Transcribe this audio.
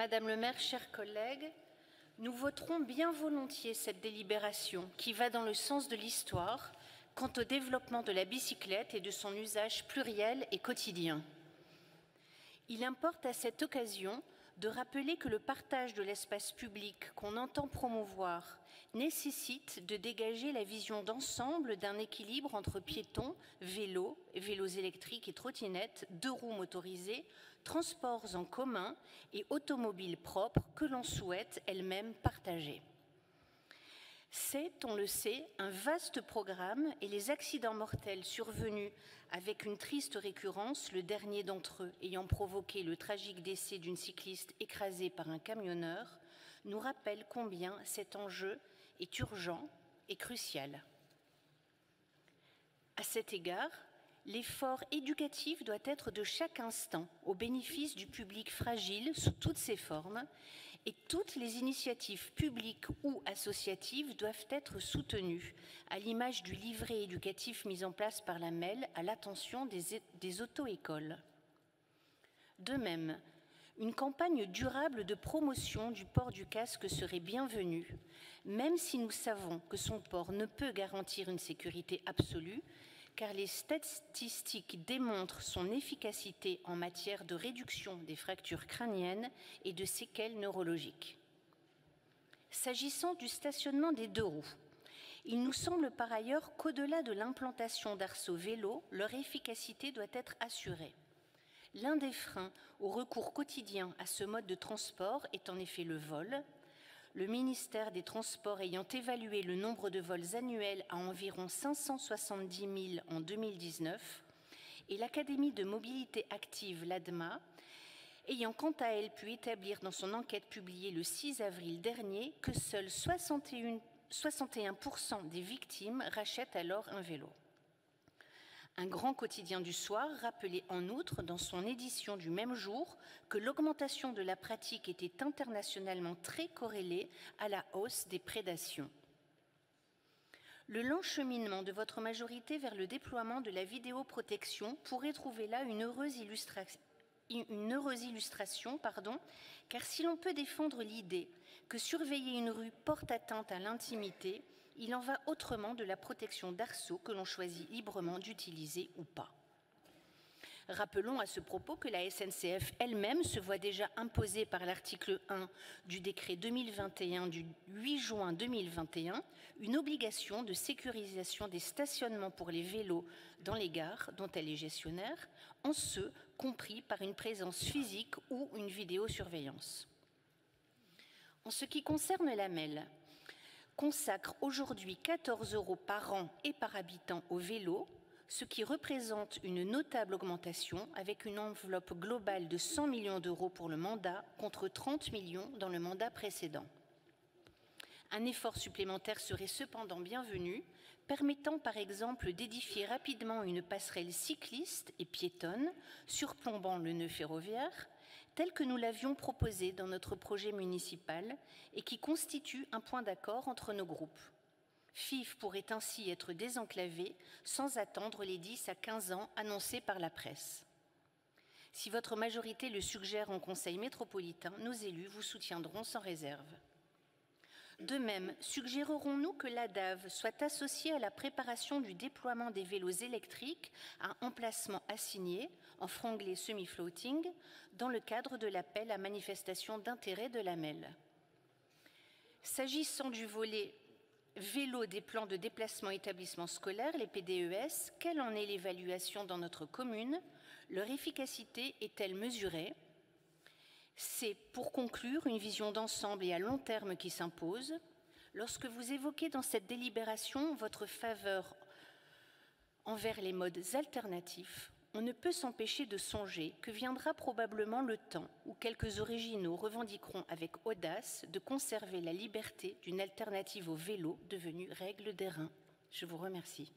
Madame le maire, chers collègues, nous voterons bien volontiers cette délibération qui va dans le sens de l'histoire quant au développement de la bicyclette et de son usage pluriel et quotidien. Il importe à cette occasion de rappeler que le partage de l'espace public qu'on entend promouvoir nécessite de dégager la vision d'ensemble d'un équilibre entre piétons, vélos électriques et trottinettes, deux roues motorisées, transports en commun et automobiles propres que l'on souhaite elles-mêmes partager. C'est, on le sait, un vaste programme et les accidents mortels survenus avec une triste récurrence, le dernier d'entre eux ayant provoqué le tragique décès d'une cycliste écrasée par un camionneur, nous rappellent combien cet enjeu est urgent et crucial. À cet égard, l'effort éducatif doit être de chaque instant au bénéfice du public fragile sous toutes ses formes et toutes les initiatives publiques ou associatives doivent être soutenues, à l'image du livret éducatif mis en place par la MEL à l'attention des auto-écoles. De même, une campagne durable de promotion du port du casque serait bienvenue, même si nous savons que son port ne peut garantir une sécurité absolue, car les statistiques démontrent son efficacité en matière de réduction des fractures crâniennes et de séquelles neurologiques. S'agissant du stationnement des deux roues, il nous semble par ailleurs qu'au-delà de l'implantation d'arceaux vélos, leur efficacité doit être assurée. L'un des freins au recours quotidien à ce mode de transport est en effet le vol. Le ministère des Transports ayant évalué le nombre de vols annuels à environ 570 000 en 2019 et l'Académie de mobilité active, l'ADMA, ayant quant à elle pu établir dans son enquête publiée le 6 avril dernier que seuls 61% des victimes rachètent alors un vélo. Un grand quotidien du soir rappelait en outre dans son édition du même jour que l'augmentation de la pratique était internationalement très corrélée à la hausse des prédations. Le lent cheminement de votre majorité vers le déploiement de la vidéoprotection pourrait trouver là une heureuse illustration, car si l'on peut défendre l'idée que surveiller une rue porte atteinte à l'intimité, il en va autrement de la protection d'arceaux que l'on choisit librement d'utiliser ou pas. Rappelons à ce propos que la SNCF elle-même se voit déjà imposer par l'article 1 du décret 2021 du 8 juin 2021 une obligation de sécurisation des stationnements pour les vélos dans les gares dont elle est gestionnaire, en ce compris par une présence physique ou une vidéosurveillance. En ce qui concerne la MEL, consacre aujourd'hui 14 € par an et par habitant au vélo, ce qui représente une notable augmentation avec une enveloppe globale de 100 millions d'euros pour le mandat contre 30 millions dans le mandat précédent. Un effort supplémentaire serait cependant bienvenu, permettant par exemple d'édifier rapidement une passerelle cycliste et piétonne surplombant le nœud ferroviaire, tel que nous l'avions proposé dans notre projet municipal et qui constitue un point d'accord entre nos groupes. FIF pourrait ainsi être désenclavé sans attendre les 10 à 15 ans annoncés par la presse. Si votre majorité le suggère en conseil métropolitain, nos élus vous soutiendront sans réserve. De même, suggérerons-nous que l'ADAV soit associée à la préparation du déploiement des vélos électriques à emplacement assigné, en franglais semi-floating, dans le cadre de l'appel à manifestation d'intérêt de la MEL. S'agissant du volet vélo des plans de déplacement établissements scolaires, les PDES, quelle en est l'évaluation dans notre commune? Leur efficacité est-elle mesurée? C'est, pour conclure, une vision d'ensemble et à long terme qui s'impose. Lorsque vous évoquez dans cette délibération votre faveur envers les modes alternatifs, on ne peut s'empêcher de songer que viendra probablement le temps où quelques originaux revendiqueront avec audace de conserver la liberté d'une alternative au vélo devenue règle d'airain. Je vous remercie.